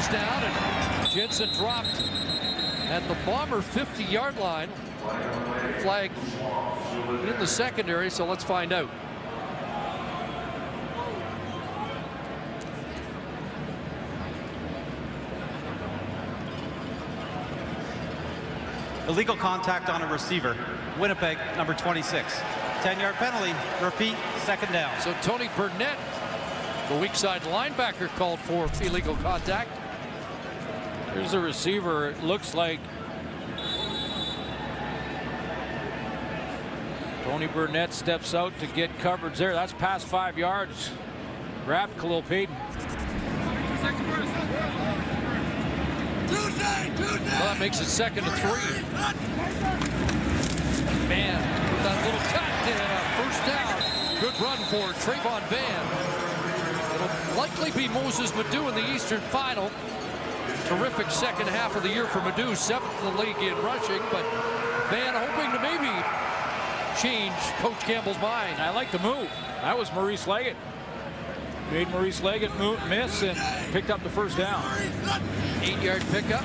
first down, and Jensen dropped at the Bomber 50-yard line. Flag in the secondary, so let's find out. Illegal contact on a receiver. Winnipeg, number 26. 10-yard penalty. Repeat, second down. So Tony Burnett, the weak side linebacker, called for illegal contact. Here's a receiver. It looks like Tony Burnett steps out to get coverage there. That's past 5 yards. Grabbed Khalil Payton. Well, that makes it 2nd and 3. Van with that little cut and a first down. Good run for Trayvon Van. It'll likely be Moses Madu in the Eastern Final. Terrific second half of the year for Madu, 7th in the league in rushing, but Van hoping to maybe change Coach Campbell's mind. I like the move. That was Maurice Leggett. Made Maurice Leggett miss and picked up the first down. 8-yard pickup.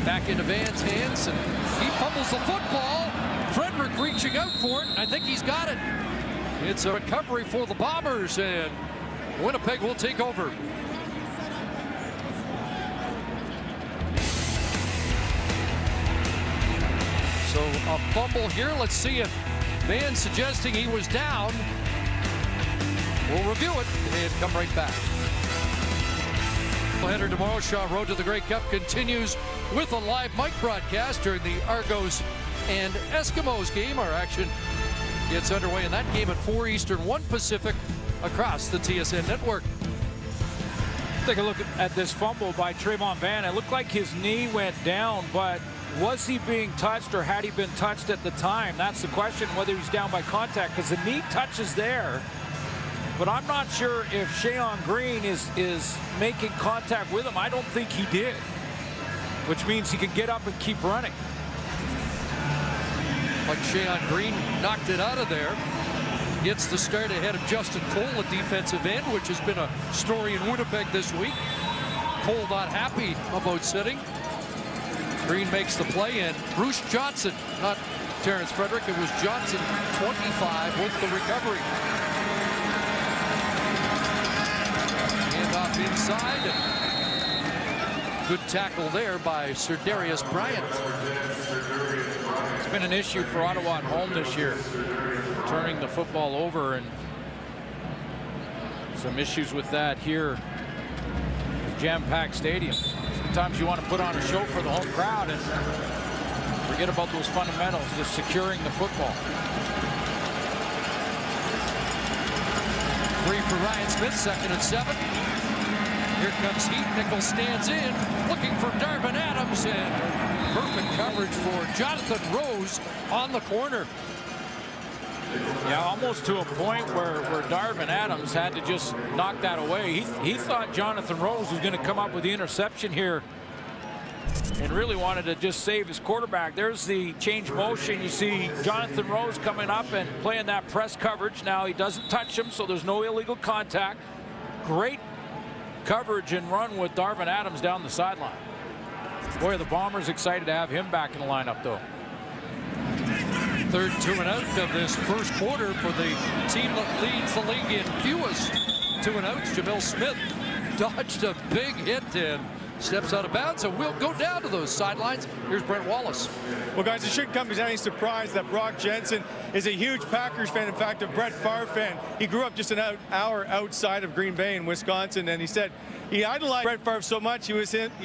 Back into Van's hands, and he fumbles the football. Frederick reaching out for it. I think he's got it. It's a recovery for the Bombers, and Winnipeg will take over. So a fumble here. Let's see if Van suggesting he was down. We'll review it and come right back. Header tomorrow. Shaw Road to the Grey Cup continues with a live mic broadcast during the Argos and Eskimos game. Our action gets underway in that game at 4 Eastern, 1 Pacific across the TSN network. Take a look at this fumble by Trayvon Van. It looked like his knee went down, but was he being touched or had he been touched at the time? That's the question, whether he's down by contact, because the knee touch is there. But I'm not sure if Shayon Green is making contact with him. I don't think he did, which means he can get up and keep running. But Shayon Green knocked it out of there. Gets the start ahead of Justin Cole at defensive end, which has been a story in Winnipeg this week. Cole not happy about sitting. Green makes the play, and Bruce Johnson, not Terrence Frederick, it was Johnson, 25 with the recovery. Hand off inside. Good tackle there by Sir Darius Bryant. It's been an issue for Ottawa at home this year, turning the football over, and some issues with that here at jam-packed stadium. Sometimes you want to put on a show for the home crowd and forget about those fundamentals, just securing the football. 3 for Ryan Smith, 2nd and 7. Here comes Heat. Nichols stands in, looking for Darvin Adams, and perfect coverage for Jonathan Rose on the corner. Yeah, almost to a point where Darvin Adams had to just knock that away. He thought Jonathan Rose was going to come up with the interception here and really wanted to just save his quarterback. There's the change motion. You see Jonathan Rose coming up and playing that press coverage. Now he doesn't touch him, so there's no illegal contact. Great coverage and run with Darvin Adams down the sideline. Boy, the Bombers excited to have him back in the lineup, though. 3rd 2 and out of this first quarter for the team that leads the league in fewest 2 and outs. Jamil Smith dodged a big hit and steps out of bounds, and we'll go down to those sidelines. Here's Brent Wallace. Well, guys, it shouldn't come as any surprise that Brock Jensen is a huge Packers fan. In fact, a Brett Favre fan. He grew up just an hour outside of Green Bay in Wisconsin, and he said he idolized Brett Favre so much he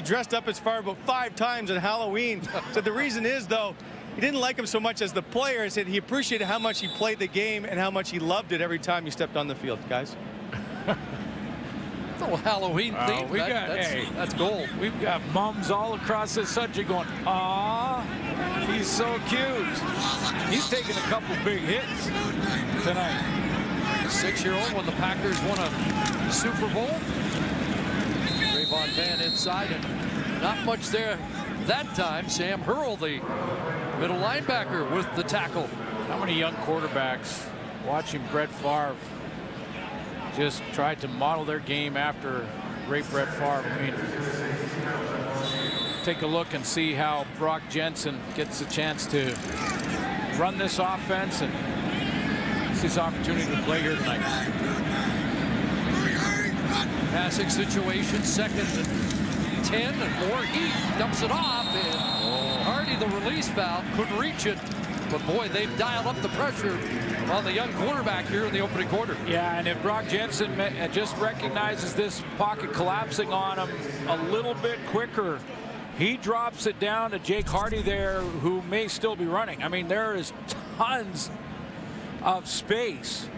dressed up as Favre about 5 times on Halloween. So the reason is, though, he didn't like him so much as the player. He said he appreciated how much he played the game and how much he loved it every time he stepped on the field, guys. Little Halloween theme. That's gold. We've got mums all across this country going, "Aw, he's so cute." He's taking a couple big hits tonight. 6-year-old when the Packers won a Super Bowl. Trayvon Van inside, and not much there that time. Sam Hurl, the middle linebacker, with the tackle. How many young quarterbacks watching Brett Favre just tried to model their game after great Brett Favre. I mean, take a look and see how Brock Jensen gets a chance to run this offense, and it's his opportunity to play here tonight. Passing situation, 2nd and 10 and more. He dumps it off, and Hardy, the release valve, couldn't reach it. But boy, they've dialed up the pressure on the young quarterback here in the opening quarter. Yeah, and if Brock Jensen just recognizes this pocket collapsing on him a little bit quicker, he drops it down to Jake Hardy there, who may still be running. I mean, there is tons of space.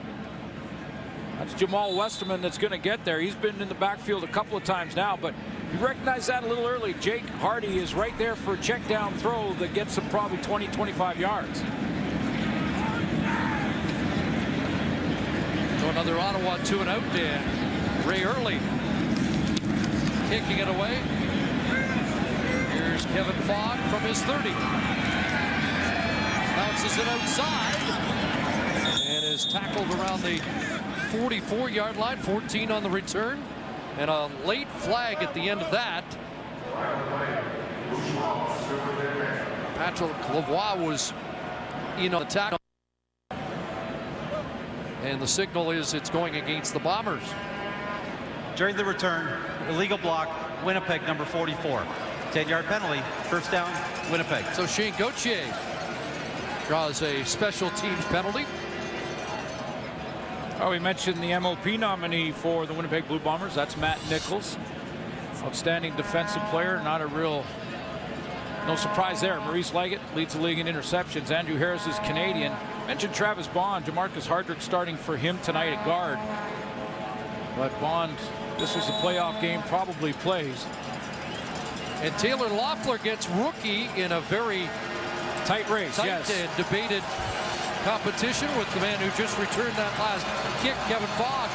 That's Jamal Westerman that's going to get there. He's been in the backfield a couple of times now, but you recognize that a little early. Jake Hardy is right there for a check down throw that gets him probably 20-25 yards. So another Ottawa 2 and out, and Ray Early kicking it away. Here's Kevin Fogg from his 30. Bounces it outside and is tackled around the 44-yard line. 14 on the return, and a late flag at the end of that. Patrick Lavoie was in on the tackle, and the signal is it's going against the Bombers. During the return, illegal block, Winnipeg, number 44. 10-yard penalty, first down, Winnipeg. So Shane Gauthier draws a special teams penalty. Oh, we mentioned the MOP nominee for the Winnipeg Blue Bombers. That's Matt Nichols. Outstanding defensive player. Not a real, no surprise there. Maurice Leggett leads the league in interceptions. Andrew Harris is Canadian. Mentioned Travis Bond. Jamarcus Hardrick starting for him tonight at guard. But Bond, this was a playoff game, probably plays. And Taylor Loeffler gets rookie in a very tight race, yes. And debated competition with the man who just returned that last kick, Kevin Fogg.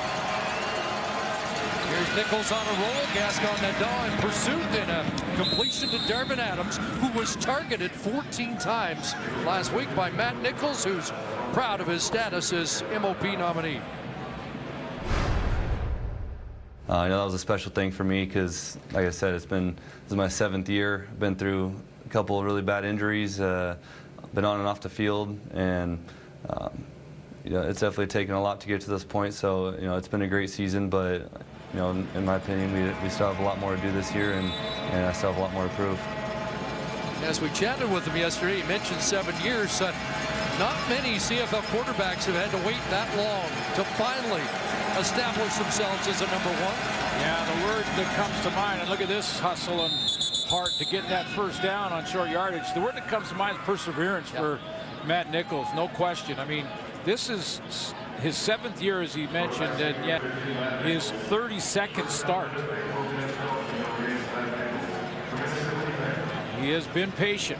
Here's Nichols on a roll. Gascon Nadeau in pursuit, and a completion to Darvin Adams, who was targeted 14 times last week by Matt Nichols, who's proud of his status as MOP nominee. I know that was a special thing for me because, like I said, this is my 7th year. I've been through a couple of really bad injuries, been on and off the field, and you know, it's definitely taken a lot to get to this point. So, you know, it's been a great season, but you know, in my opinion, we still have a lot more to do this year, and I still have a lot more to prove. As we chatted with him yesterday, he mentioned 7 years. Not many CFL quarterbacks have had to wait that long to finally establish themselves as a number 1. Yeah, the word that comes to mind, and look at this hustle and heart to get that first down on short yardage. The word that comes to mind is perseverance for Matt Nichols, no question. I mean, this is his 7th year, as he mentioned, and yet his 32nd start. He has been patient.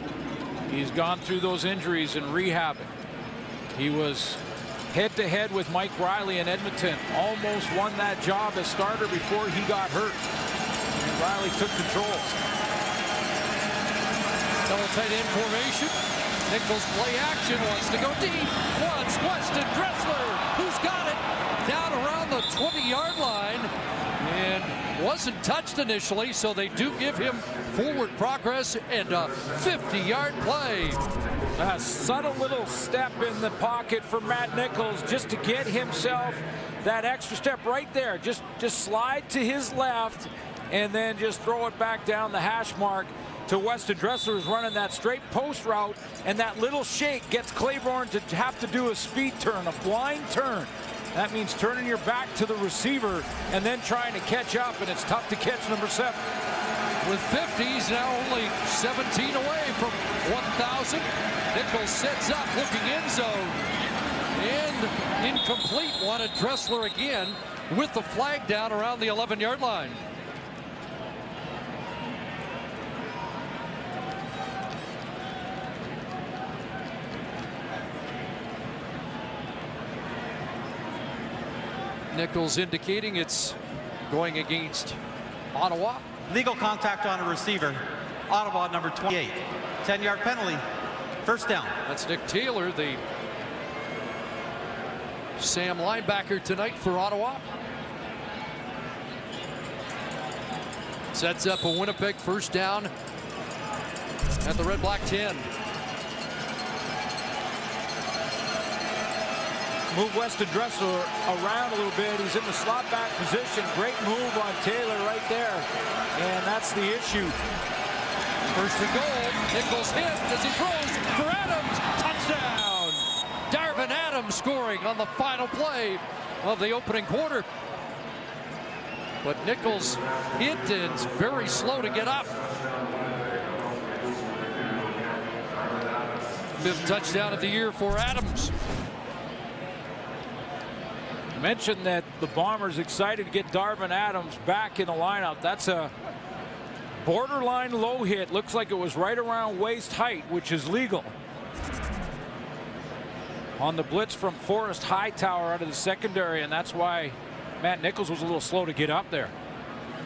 He's gone through those injuries and rehabbing. He was head-to-head with Mike Riley in Edmonton. Almost won that job as starter before he got hurt. And Riley took controls. Double tight end formation. Nichols play action, wants to go deep. Wants Weston Dressler, who's got it down around the 20-yard line, and wasn't touched initially, so they do give him forward progress and a 50-yard play. A subtle little step in the pocket for Matt Nichols just to get himself that extra step right there. Just slide to his left and then just throw it back down the hash mark to Weston Dressler, who's running that straight post route, and that little shake gets Claiborne to have to do a speed turn, a blind turn. That means turning your back to the receiver and then trying to catch up, and it's tough to catch number 7. With 50, he's now only 17 away from 1,000. Nichols sets up, looking end zone, and incomplete. Wanted Dressler again with the flag down around the 11-yard line. Nichols indicating it's going against Ottawa. Legal contact on a receiver. Ottawa, number 28. 10-yard penalty. First down. That's Nick Taylor, the Sam linebacker tonight for Ottawa. Sets up a Winnipeg first down at the Red Black 10. Move Weston Dressler around a little bit. He's in the slot back position. Great move on Taylor right there. And that's the issue. First and goal. Nichols hit as he throws for Adams. Touchdown. Darvin Adams scoring on the final play of the opening quarter. But Nichols hit and is very slow to get up. 5th touchdown of the year for Adams. Mentioned that the Bombers excited to get Darvin Adams back in the lineup. That's a borderline low hit. Looks like it was right around waist height, which is legal. On the blitz from Forrest Hightower out of the secondary, and that's why Matt Nichols was a little slow to get up there.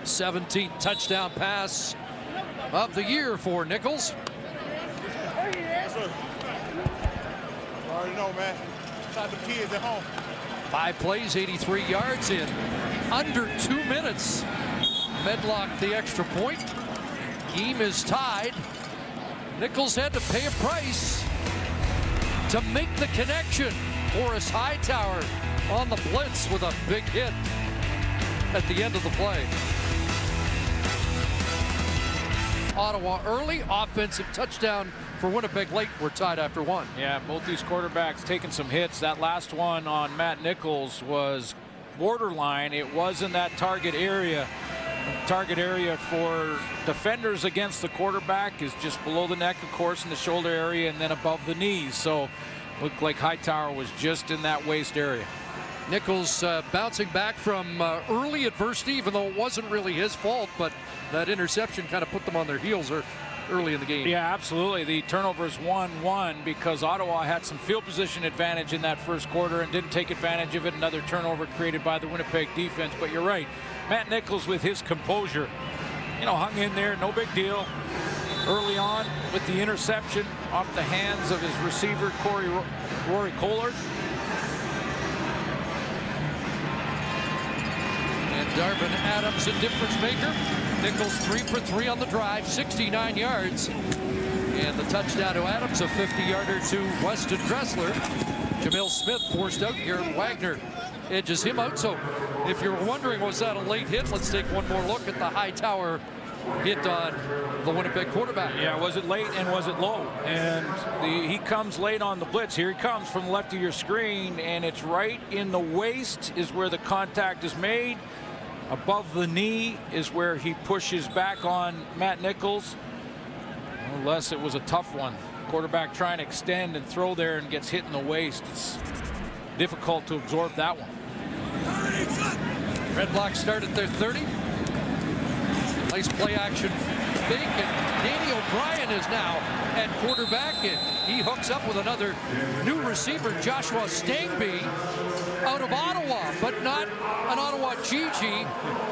17th touchdown pass of the year for Nichols. I already know, man. Shout out to the kids at home. 5 plays, 83 yards in under 2 minutes. Medlock the extra point. Game is tied. Nichols had to pay a price to make the connection. Forrest Hightower on the blitz with a big hit at the end of the play. Ottawa early, offensive touchdown for Winnipeg late. We're tied after 1. Yeah, both these quarterbacks taking some hits. That last one on Matt Nichols was borderline. It was in that target area. Target area for defenders against the quarterback is just below the neck, of course, in the shoulder area, and then above the knees. So looked like Hightower was just in that waist area. Nichols bouncing back from early adversity, even though it wasn't really his fault, but that interception kind of put them on their heels early in the game. Yeah, absolutely. The turnover is 1-1 because Ottawa had some field position advantage in that first quarter and didn't take advantage of it. Another turnover created by the Winnipeg defense. But you're right. Matt Nichols with his composure, hung in there, no big deal. Early on with the interception off the hands of his receiver, Rory Collard. And Darvin Adams, a difference maker. Nichols 3 for 3 on the drive, 69 yards. And the touchdown to Adams, a 50-yarder to Weston Dressler. Jamil Smith forced out. Garrett Wagner edges him out. So if you're wondering, was that a late hit? Let's take one more look at the Hightower hit on the Winnipeg quarterback. Yeah, was it late and was it low? And he comes late on the blitz. Here he comes from the left of your screen, and it's right in the waist is where the contact is made. Above the knee is where he pushes back on Matt Nichols. Unless it was a tough one. Quarterback trying to extend and throw there and gets hit in the waist. It's difficult to absorb that one. Redblacks start at their 30. Nice play action fake, and Danny O'Brien is now at quarterback, and he hooks up with another new receiver, Joshua Stangby, out of Ottawa, but not an Ottawa GG.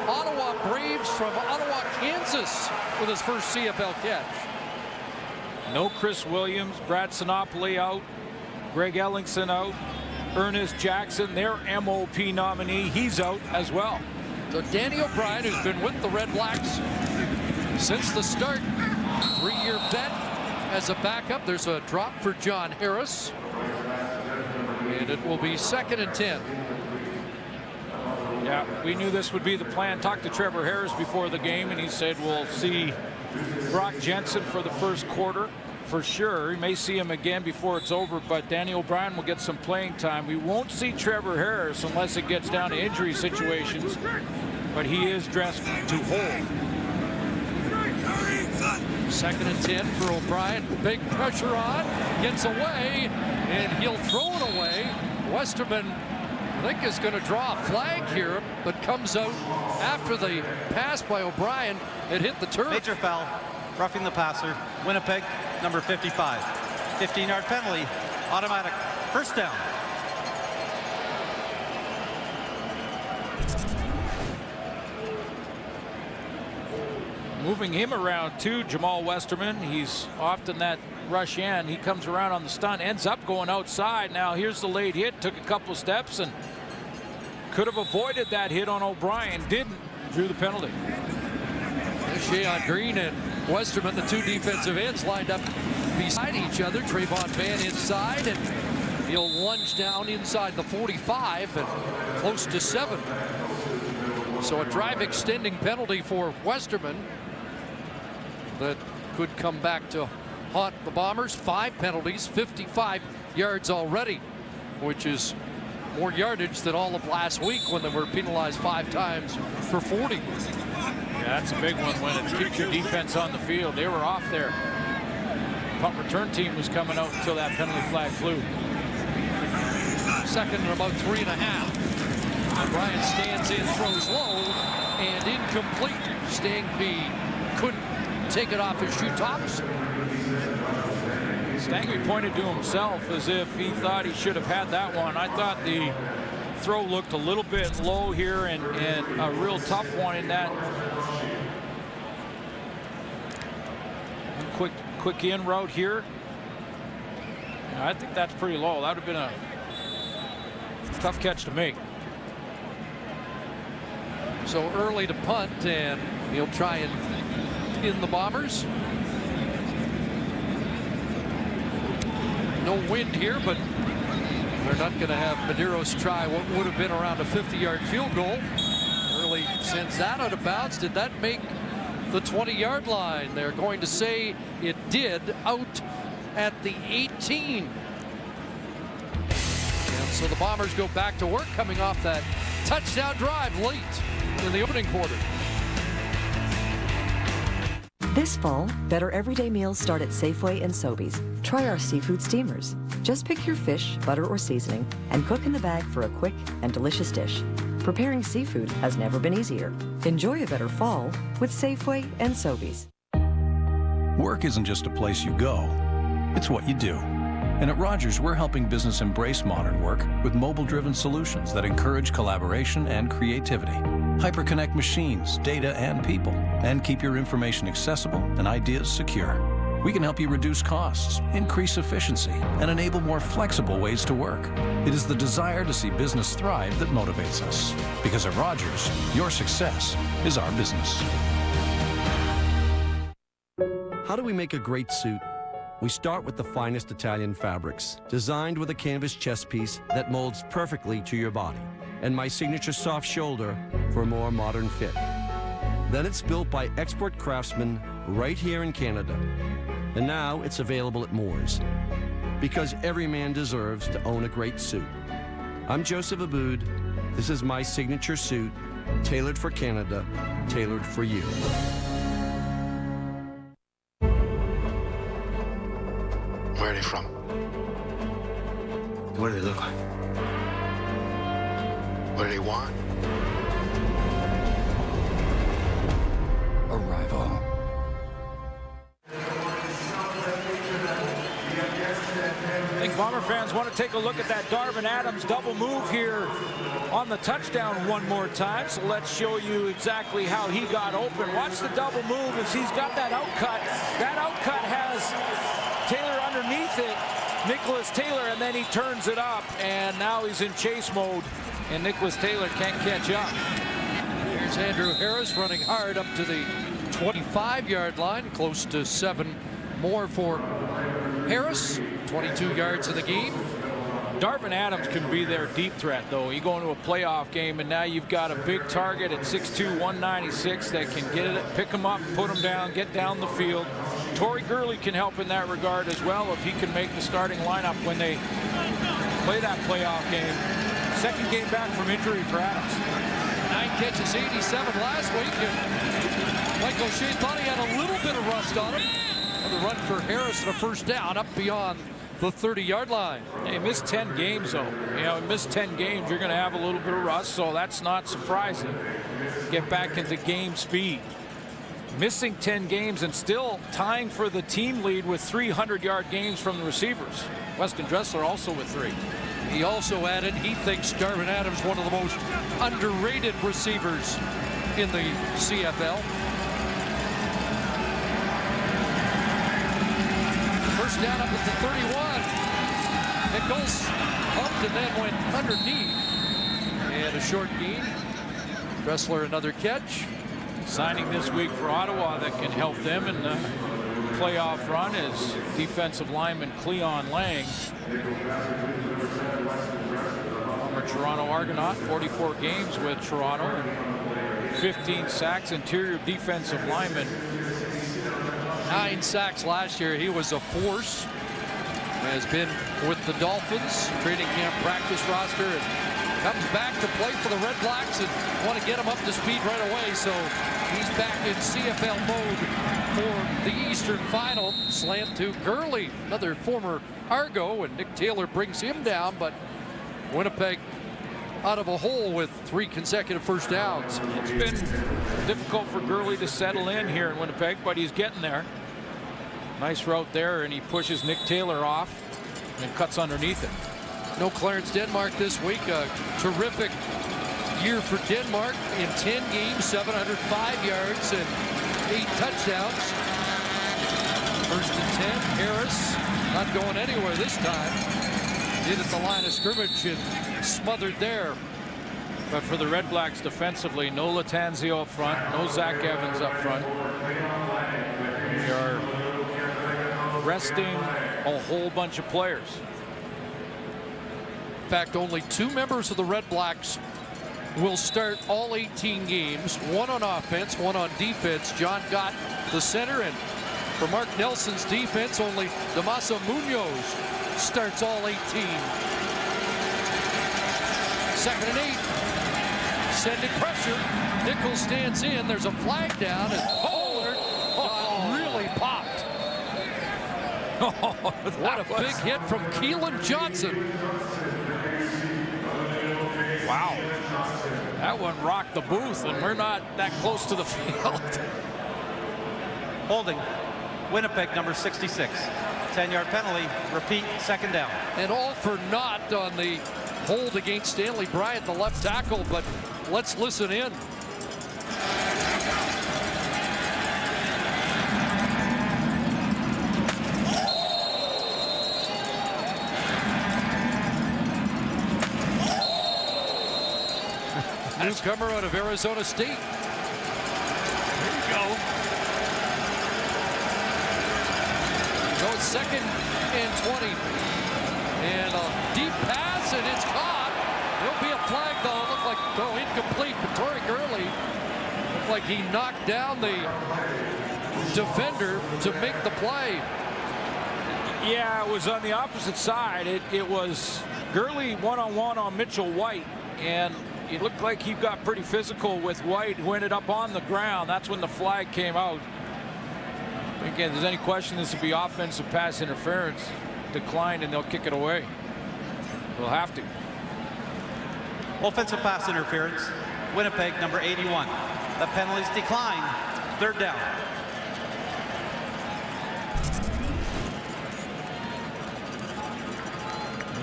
Ottawa Braves from Ottawa, Kansas, with his first CFL catch. No Chris Williams, Brad Sinopoli out, Greg Ellingson out, Ernest Jackson, their MOP nominee, he's out as well. So Danny O'Brien, who's been with the Redblacks since the start, 3-year vet as a backup. There's a drop for John Harris, and it will be 2nd and 10. Yeah, we knew this would be the plan. Talked to Trevor Harris before the game, and he said we'll see Brock Jensen for the first quarter for sure. We may see him again before it's over, but Danny O'Brien will get some playing time. We won't see Trevor Harris unless it gets down to injury situations, but he is dressed to hold. 2nd and 10 for O'Brien. Big pressure on, gets away, and he'll throw it away. Westerman, I think, is going to draw a flag here, but comes out after the pass by O'Brien. It hit the turf. Major foul, roughing the passer. Winnipeg, number 55. 15-yard penalty, automatic first down. Moving him around too, Jamal Westerman. He's often that rush end. He comes around on the stunt, ends up going outside. Now here's the late hit. Took a couple of steps and could have avoided that hit on O'Brien. Didn't. Drew the penalty. Sheon Green and Westerman, the two defensive ends, lined up beside each other. Trayvon Van inside, and he'll lunge down inside the 45 and close to 7. So a drive extending penalty for Westerman that could come back to haunt the Bombers. 5 penalties, 55 yards already, which is more yardage than all of last week when they were penalized 5 times for 40. Yeah, that's a big one when it keeps your defense on the field. They were off there. Punt return team was coming out until that penalty flag flew. Second and about 3.5. And Ryan stands in, throws low, and incomplete. Stangby couldn't take it off his shoe tops. Stangby pointed to himself as if he thought he should have had that one. I thought the throw looked a little bit low here, and a real tough one in that quick in route here. I think that's pretty low. That would have been a tough catch to make. So early to punt, and he'll try and pin the Bombers. No wind here, but they're not going to have Medeiros try what would have been around a 50-yard field goal. Early sends that out of bounds. Did that make the 20-yard line? They're going to say it did, out at the 18. And so the Bombers go back to work, coming off that touchdown drive late in the opening quarter. This fall, better everyday meals start at Safeway and Sobeys. Try our seafood steamers. Just pick your fish, butter, or seasoning and cook in the bag for a quick and delicious dish. Preparing seafood has never been easier. Enjoy a better fall with Safeway and Sobeys. Work isn't just a place you go, it's what you do. And at Rogers, we're helping business embrace modern work with mobile-driven solutions that encourage collaboration and creativity. Hyperconnect machines, data, and people, and keep your information accessible and ideas secure. We can help you reduce costs, increase efficiency, and enable more flexible ways to work. It is the desire to see business thrive that motivates us. Because at Rogers, your success is our business. How do we make a great suit? We start with the finest Italian fabrics, designed with a canvas chest piece that molds perfectly to your body, and my signature soft shoulder for a more modern fit. Then it's built by expert craftsmen right here in Canada. And now it's available at Moores. Because every man deserves to own a great suit. I'm Joseph Aboud. This is my signature suit, tailored for Canada, tailored for you. Where are they from? What do they look like? What do they want? Arrival. I think Bomber fans want to take a look at that Darvin Adams double move here on the touchdown one more time. So let's show you exactly how he got open. Watch the double move as he's got that outcut. That outcut has Taylor underneath it, Nicholas Taylor, and then he turns it up, and now he's in chase mode, and Nicholas Taylor can't catch up. Here's Andrew Harris running hard up to the 25-yard line, close to 7 more for Harris. 22 yards in the game. Darvin Adams can be their deep threat, though. You go into a playoff game, and now you've got a big target at 6'2", 196 that can get it, pick him up, put him down, get down the field. Torrey Gurley can help in that regard as well if he can make the starting lineup when they play that playoff game. Second game back from injury for Adams. 9 catches, 87 last week. And Mike O'Shea thought he had a little bit of rust on him. Another run for Harris and a first down up beyond the 30-yard line. He missed 10 games, though. You know, missed 10 games, you're going to have a little bit of rust, so that's not surprising. Get back into game speed. Missing 10 games and still tying for the team lead with 300-yard games from the receivers. Weston Dressler also with 3. He also added he thinks Darvin Adams one of the most underrated receivers in the CFL. First down up at the 31. Nichols upped and then went underneath. And a short gain. Dressler another catch. signing this week for Ottawa that can help them in the playoff run is defensive lineman Cleon Lang. Former Toronto Argonaut, 44 games with Toronto, and 15 sacks, interior defensive lineman. 9 sacks last year. He was a force. Has been with the Dolphins, training camp practice roster, and comes back to play for the Redblacks and want to get him up to speed right away. So he's back in CFL mode for the Eastern Final. Slant to Gurley, another former Argo, and Nick Taylor brings him down, but Winnipeg out of a hole with 3 consecutive first downs. It's been difficult for Gurley to settle in here in Winnipeg, but he's getting there. Nice route there, and he pushes Nick Taylor off and cuts underneath it. No Clarence Denmark this week. A terrific year for Denmark in 10 games, 705 yards and 8 touchdowns. First and 10, Harris not going anywhere this time. Hit at the line of scrimmage and smothered there. But for the Redblacks defensively, no Latanzio up front, no Zach Evans up front. We are resting a whole bunch of players. In fact, only 2 members of the Redblacks will start all 18 games. 1 on offense, 1 on defense. John Gott, the center, and for Mark Nelson's defense, only Damaso Munoz starts all 18. 2nd and 8. Sending pressure. Nichols stands in. There's a flag down, and really popped. What a big hit from Keelan Johnson. Wow. That one rocked the booth, and we're not that close to the field. Holding. Winnipeg, number 66. 10-yard penalty. Repeat, 2nd down. And all for naught on the hold against Stanley Bryant, the left tackle, but let's listen in. Newcomer out of Arizona State. There you go. Goes 2nd and 20. And a deep pass, and it's caught. There'll be a flag, though. Looked like, incomplete. But Torrey Gurley looked like he knocked down the defender to make the play. Yeah, it was on the opposite side. It was Gurley one-on-one on Mitchell White, and it looked like he got pretty physical with White, who ended up on the ground. That's when the flag came out. Again, if there's any question this would be offensive pass interference, declined, and they'll kick it away. They'll have to. Offensive pass interference. Winnipeg, number 81. The penalties decline. 3rd down.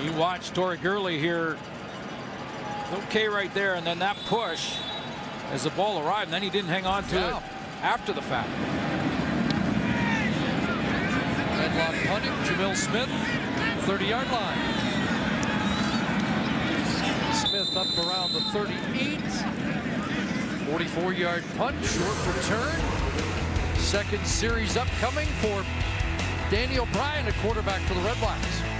You watch Torrey Gurley here. Okay right there, and then that push as the ball arrived, and then he didn't hang on to it after the fact. Headlock punting, Jamil Smith, 30-yard line. Smith up around the 38. 44-yard punt, short return. 2nd series upcoming for Daniel Bryan, a quarterback for the Redblacks.